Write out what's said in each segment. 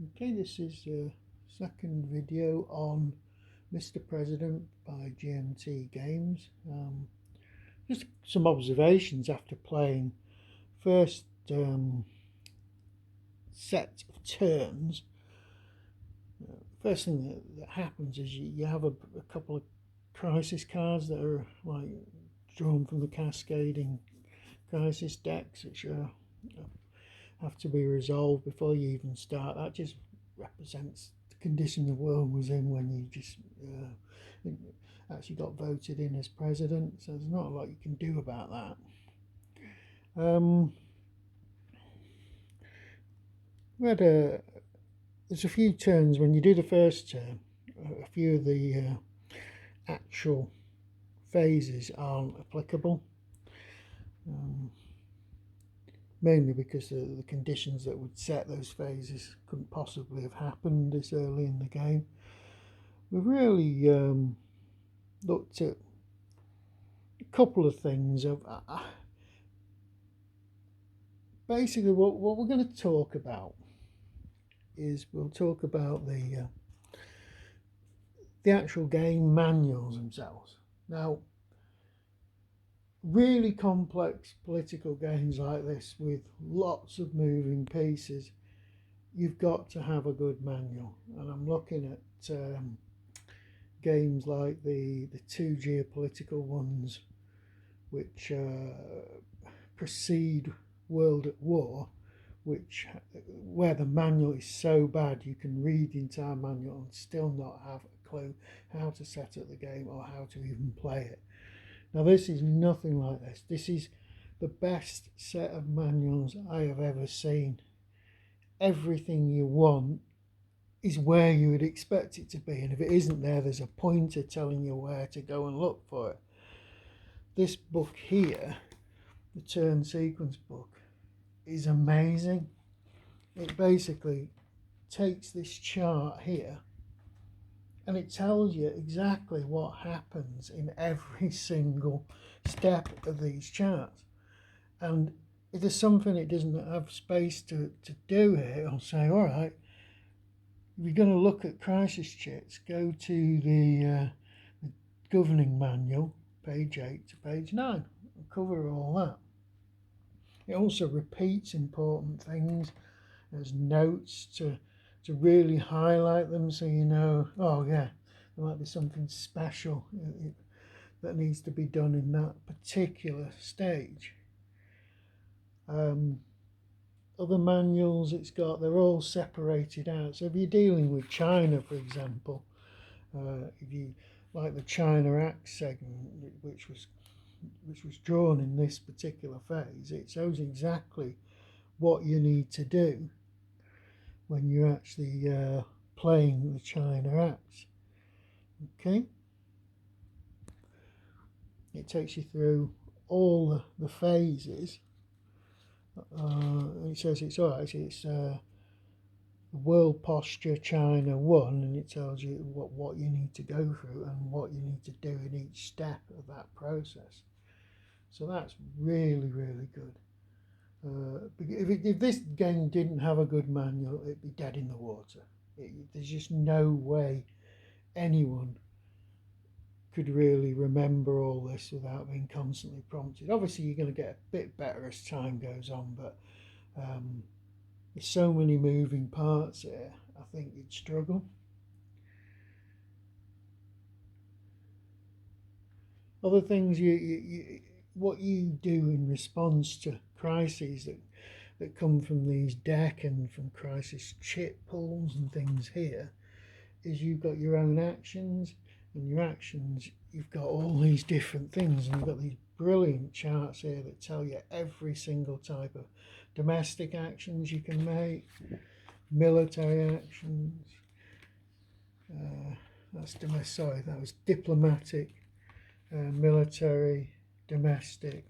Okay, this is the second video on Mr. President by GMT Games. Just some observations after playing first set of turns. First thing that happens is you have a couple of crisis cards that are like drawn from the cascading crisis decks, which have to be resolved before you even start. That just represents the condition the world was in when you just actually got voted in as president. So there's not a lot you can do about that. There's a few turns when you do the first turn. A few of the actual phases aren't applicable. Mainly because the conditions that would set those phases couldn't possibly have happened this early in the game. We've really looked at a couple of things. Basically, what we're going to talk about is we'll talk about the actual game manuals themselves. Now, really complex political games like this with lots of moving pieces, you've got to have a good manual. And I'm looking at games like the two geopolitical ones which precede World at War, where the manual is so bad you can read the entire manual and still not have a clue how to set up the game or how to even play it. Now this is nothing like this. This is the best set of manuals I have ever seen. Everything you want is where you would expect it to be, and if it isn't there, there's a pointer telling you where to go and look for it. This book here, the turn sequence book, is amazing. It basically takes this chart here and it tells you exactly what happens in every single step of these charts. And if there's something it doesn't have space to do here, I'll say, all right, if you're going to look at crisis chits, go to the governing manual, page 8 to page 9, and cover all that. It also repeats important things. There's notes to really highlight them, so you know, oh yeah, there might be something special that needs to be done in that particular stage. Other manuals they're all separated out. So if you're dealing with China, for example, if you like the China Act segment, which was drawn in this particular phase, it shows exactly what you need to do when you're actually playing the China Acts. Okay, it takes you through all the phases. It says it's all right. It's World Posture China 1, and it tells you what you need to go through and what you need to do in each step of that process. So that's really, really good. If this game didn't have a good manual, it'd be dead in the water. There's just no way anyone could really remember all this without being constantly prompted. Obviously, you're going to get a bit better as time goes on, but there's so many moving parts here, I think you'd struggle. Other things what you do in response to crises that come from these deck and from crisis chit pools and things here is you've got your own actions, and your actions, you've got all these different things, and you've got these brilliant charts here that tell you every single type of domestic actions you can make, military actions, that was diplomatic, military, domestic,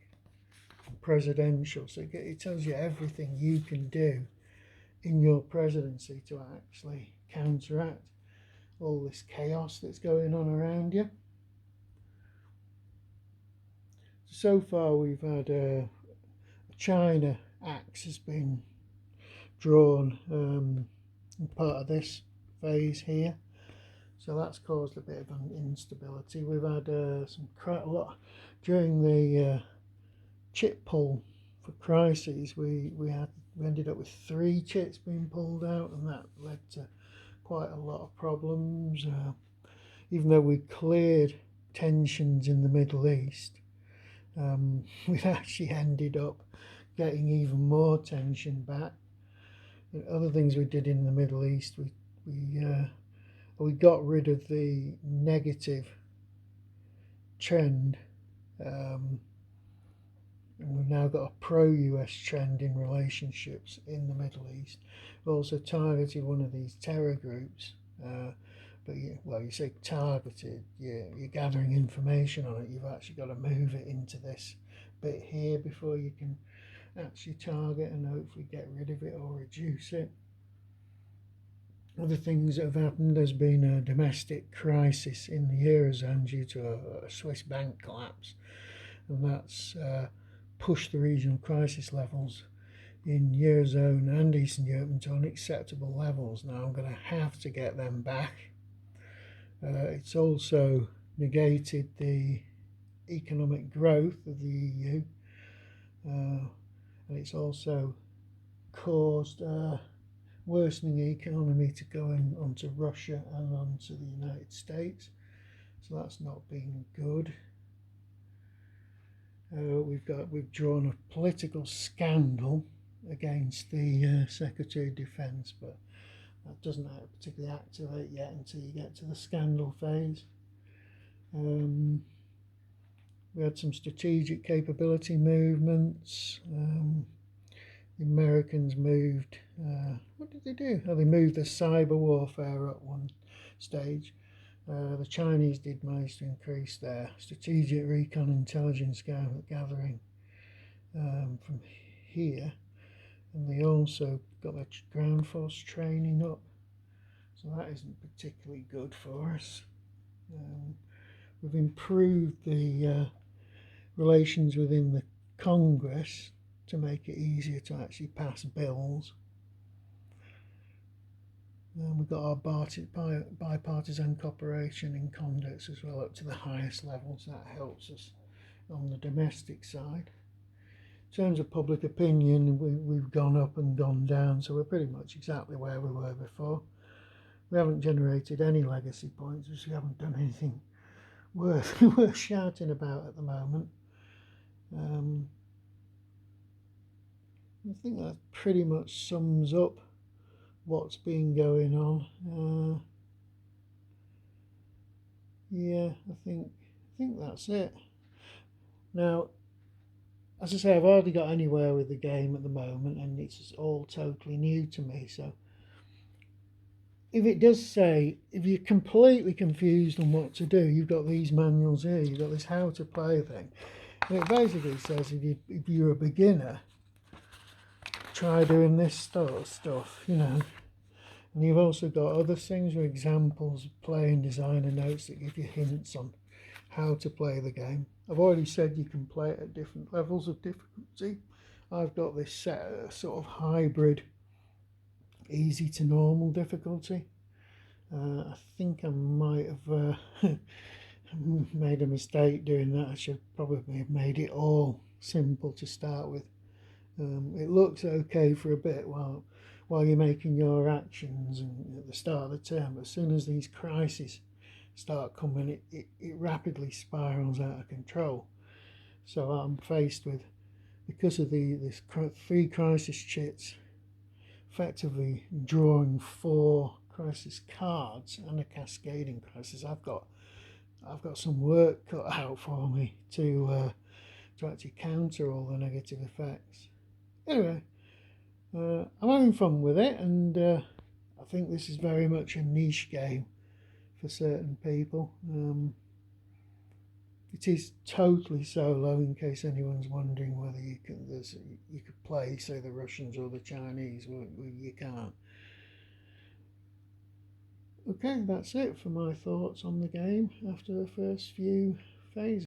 presidential. So it tells you everything you can do in your presidency to actually counteract all this chaos that's going on around you. So far we've had a China axe has been drawn. part of this phase here. So that's caused a bit of an instability. We've had quite a lot during the chip pull for Crises. We ended up with 3 chips being pulled out, and that led to quite a lot of problems. Even though we cleared tensions in the Middle East, we've actually ended up getting even more tension back. And other things we did in the Middle East, we got rid of the negative trend, and we've now got a pro-US trend in relationships in the Middle East. We also targeted one of these terror groups, but you say targeted, you're gathering information on it. You've actually got to move it into this bit here before you can actually target and hopefully get rid of it or reduce it. Other things that have happened, there's been a domestic crisis in the Eurozone due to a Swiss bank collapse, and that's pushed the regional crisis levels in Eurozone and Eastern Europe into unacceptable levels. Now I'm going to have to get them back. It's also negated the economic growth of the EU, and it's also caused worsening economy to go onto Russia and onto the United States. So that's not been good. We've drawn a political scandal against the Secretary of Defence, but that doesn't particularly activate yet until you get to the scandal phase. We had some strategic capability movements. The Americans moved, what did they do? Oh, they moved the cyber warfare up one stage. The Chinese did manage to increase their strategic recon intelligence gathering from here, and they also got their ground force training up, so that isn't particularly good for us. We've improved the relations within the Congress to make it easier to actually pass bills. We've got our bipartisan cooperation in conducts as well up to the highest levels. That helps us on the domestic side. In terms of public opinion, we've gone up and gone down, so we're pretty much exactly where we were before. We haven't generated any legacy points, because we haven't done anything worth shouting about at the moment. I think that pretty much sums up what's been going on. I think that's it. Now, as I say, I've hardly got anywhere with the game at the moment, and it's all totally new to me. So if it does say, if you're completely confused on what to do, you've got these manuals here. You've got this how to play thing, and it basically says if you're a beginner, try doing this sort of stuff, And you've also got other things with examples of playing designer notes that give you hints on how to play the game. I've already said you can play it at different levels of difficulty. I've got this set sort of hybrid easy to normal difficulty. I think I might have made a mistake doing that. I should probably have made it all simple to start with. It looks okay for a bit while you're making your actions and at the start of the turn, but as soon as these crises start coming, it rapidly spirals out of control. So I'm faced with, because of this 3 crisis chits, effectively drawing 4 crisis cards and a cascading crisis. I've got some work cut out for me to actually counter all the negative effects. Anyway, I'm having fun with it, and I think this is very much a niche game for certain people. It is totally solo, in case anyone's wondering whether you could play, say, the Russians or the Chinese. Well, you can't. Okay, that's it for my thoughts on the game after the first few phases.